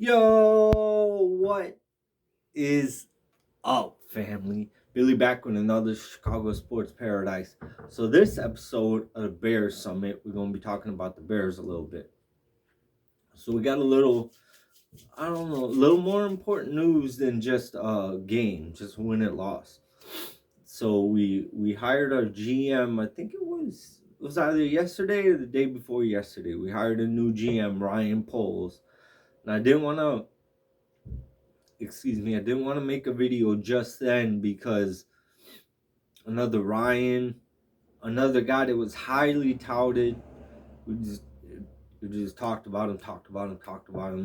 Yo, what is up, family? Billy back with another Chicago Sports Paradise. So, this episode of the Bears Summit, we're going to be talking about the Bears a little bit. So, we got a little, a little more important news than just a game, just win and loss. So, we hired our GM, I think it was either yesterday or the day before yesterday. We hired a new GM, Ryan Poles. And I didn't want to I didn't want to make a video just then because another Ryan, another guy that was highly touted, we just we just talked about him.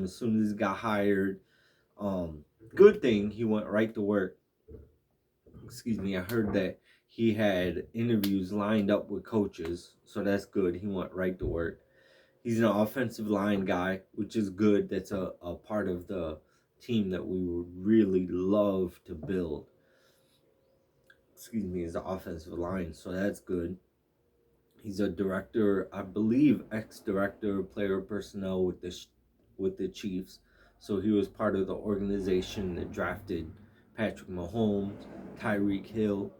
As soon as he got hired, good thing he went right to work. I heard that he had interviews lined up with coaches, so that's good. He went right to work. He's an offensive line guy, which is good. That's a part of the team that we would really love to build. Is the offensive line, so that's good. He's a director, I believe, ex-director of player personnel with the Chiefs. So he was part of the organization that drafted Patrick Mahomes, Tyreek Hill,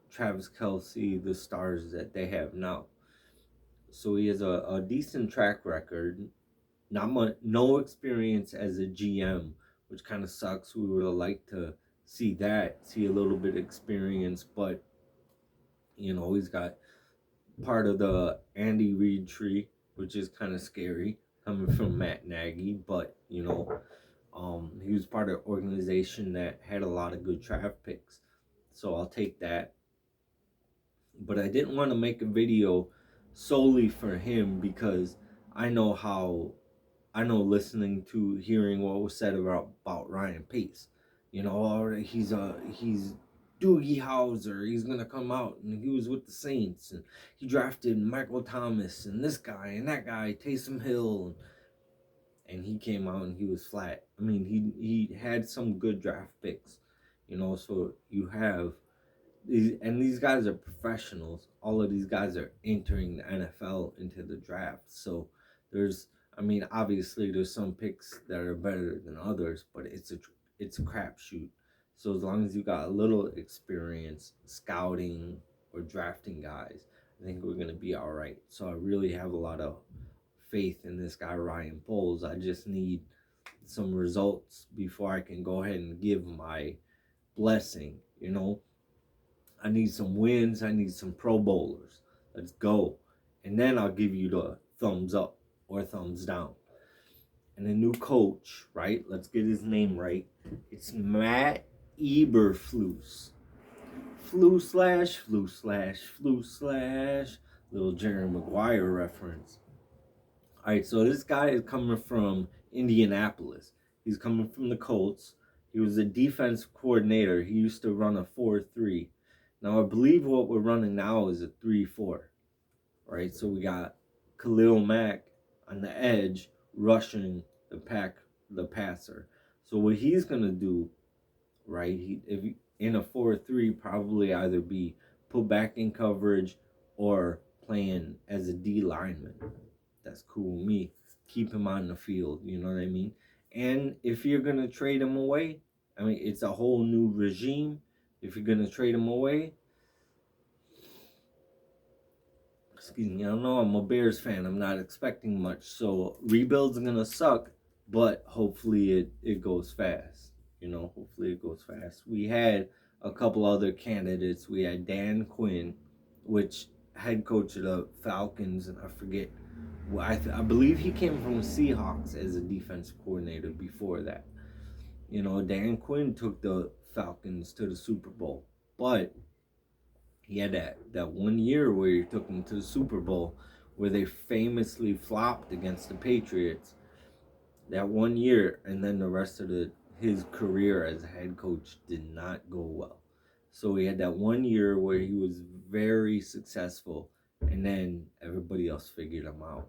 Travis Kelce, the stars that they have now. So he has a decent track record. Not much, no experience as a GM, which kind of sucks. We would have liked to see a little bit of experience, but he's got part of the Andy Reid tree, which is kind of scary coming from Matt Nagy, but he was part of an organization that had a lot of good draft picks, so I'll take that. But I didn't want to make a video solely for him because I know how listening to hearing what was said about Ryan Pace. He's Doogie Howser. He's gonna come out, and he was with the Saints, and he drafted Michael Thomas and this guy and that guy, Taysom Hill, and he came out and he was flat. I mean, he had some good draft picks, So you have these guys are professionals. All of these guys are entering the NFL into the draft. So obviously there's some picks that are better than others, but it's a crapshoot. So as long as you got a little experience scouting or drafting guys, I think we're gonna be all right. So I really have a lot of faith in this guy Ryan Poles. I just need some results before I can go ahead and give my blessing. I need some wins. I need some Pro Bowlers. Let's go. And then I'll give you the thumbs up or thumbs down. And a new coach, right? Let's get his name right. It's Matt Eberflus. Flu slash. Little Jerry Maguire reference. All right, so this guy is coming from Indianapolis. He's coming from the Colts. He was a defense coordinator. He used to run a 4-3. Now, I believe what we're running now is a 3-4. Right, so we got Khalil Mack on the edge rushing the passer. So what he's gonna do, right? If in a 4-3, probably either be put back in coverage or playing as a D lineman. That's cool with me. Keep him on the field. You know what I mean? And if you're gonna trade him away, it's a whole new regime. If you're gonna trade him away, I don't know. I'm a Bears fan. I'm not expecting much. So rebuild's gonna suck, but hopefully it goes fast. Hopefully it goes fast. We had a couple other candidates. We had Dan Quinn, which head coach of the Falcons, and I forget. Well, I believe he came from Seahawks as a defense coordinator before that. Dan Quinn took the Falcons to the Super Bowl, but he had that 1 year where he took them to the Super Bowl where they famously flopped against the Patriots. That 1 year, and then the rest of his career as a head coach did not go well. So he had that 1 year where he was very successful, and then everybody else figured him out.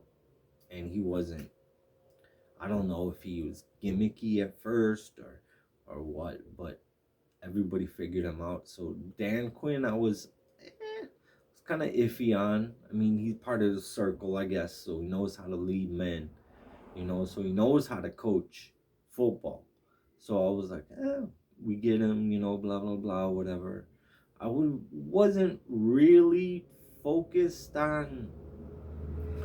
And he wasn't, I don't know if he was gimmicky at first or what, but everybody figured him out. So Dan Quinn, I was kind of iffy on. He's part of the circle, I guess, so he knows how to lead men, so he knows how to coach football. So I was like, we get him, blah, blah, blah, whatever. Wasn't really focused on,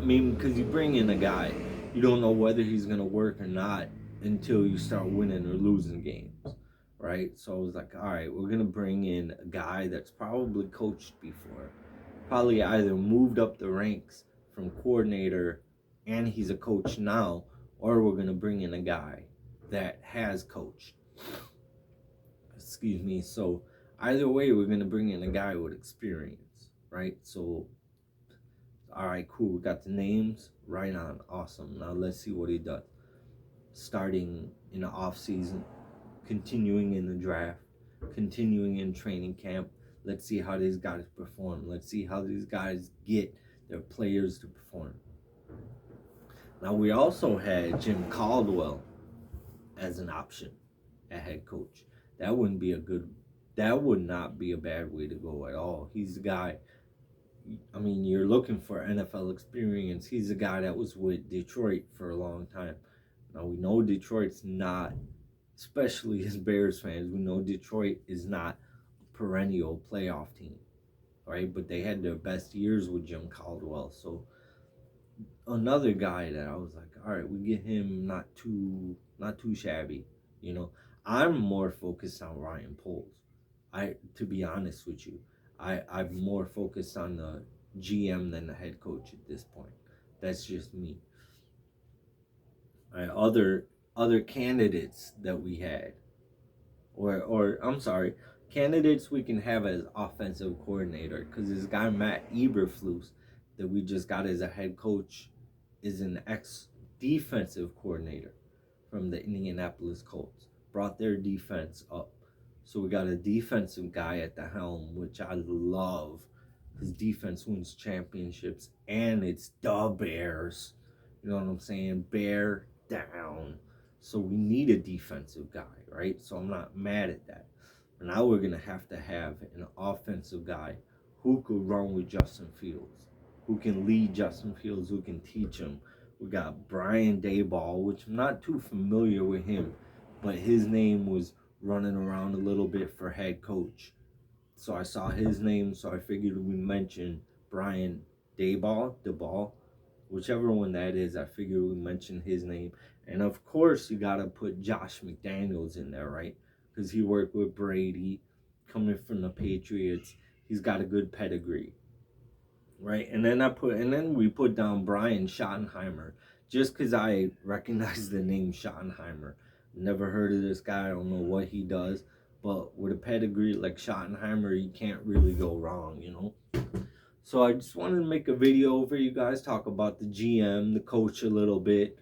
because you bring in a guy, you don't know whether he's going to work or not until you start winning or losing games, right? So I was like, all right, we're going to bring in a guy that's probably coached before, probably either moved up the ranks from coordinator and he's a coach now, or we're going to bring in a guy that has coached. Excuse me. So either way, we're going to bring in a guy with experience, right? So, all right, cool. We got the names. Right on. Awesome. Now let's see what he does. Starting in the off season, continuing in the draft, continuing in training camp. Let's see how these guys perform. Let's see how these guys get their players to perform. Now we also had Jim Caldwell as an option at head coach. That would not be a bad way to go at all. He's the guy, you're looking for NFL experience. He's a guy that was with Detroit for a long time. Now we know Detroit's not, especially as Bears fans, we know Detroit is not a perennial playoff team, right? But they had their best years with Jim Caldwell. So another guy that I was like, all right, we get him not too shabby. I'm more focused on Ryan Poles. To be honest with you, I'm more focused on the GM than the head coach at this point. That's just me. All right, other candidates that we had, or I'm sorry, candidates we can have as offensive coordinator, because this guy Matt Eberflus that we just got as a head coach is an ex-defensive coordinator from the Indianapolis Colts. Brought their defense up. So we got a defensive guy at the helm, which I love, because defense wins championships, and it's the Bears. You know what I'm saying? Bear down. So we need a defensive guy, right? So I'm not mad at that. But now we're going to have an offensive guy who could run with Justin Fields, who can lead Justin Fields, who can teach him. We got Brian Daboll, which I'm not too familiar with him, but his name was running around a little bit for head coach. So I saw his name, so I figured we mention Brian Daboll, whichever one that is, I figured we mention his name. And of course, you got to put Josh McDaniels in there, right? Because he worked with Brady, coming from the Patriots. He's got a good pedigree, right? And then we put down Brian Schottenheimer, just because I recognize the name Schottenheimer. Never heard of this guy. I don't know what he does, but with a pedigree like Schottenheimer, you can't really go wrong. So I just wanted to make a video for you guys, talk about the GM, the coach a little bit,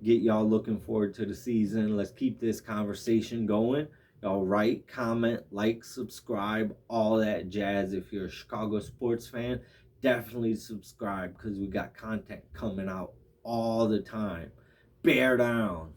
get y'all looking forward to the season. Let's keep this conversation going. Y'all write, comment, like, subscribe, all that jazz. If you're a Chicago sports fan, definitely subscribe, because we got content coming out all the time. Bear down.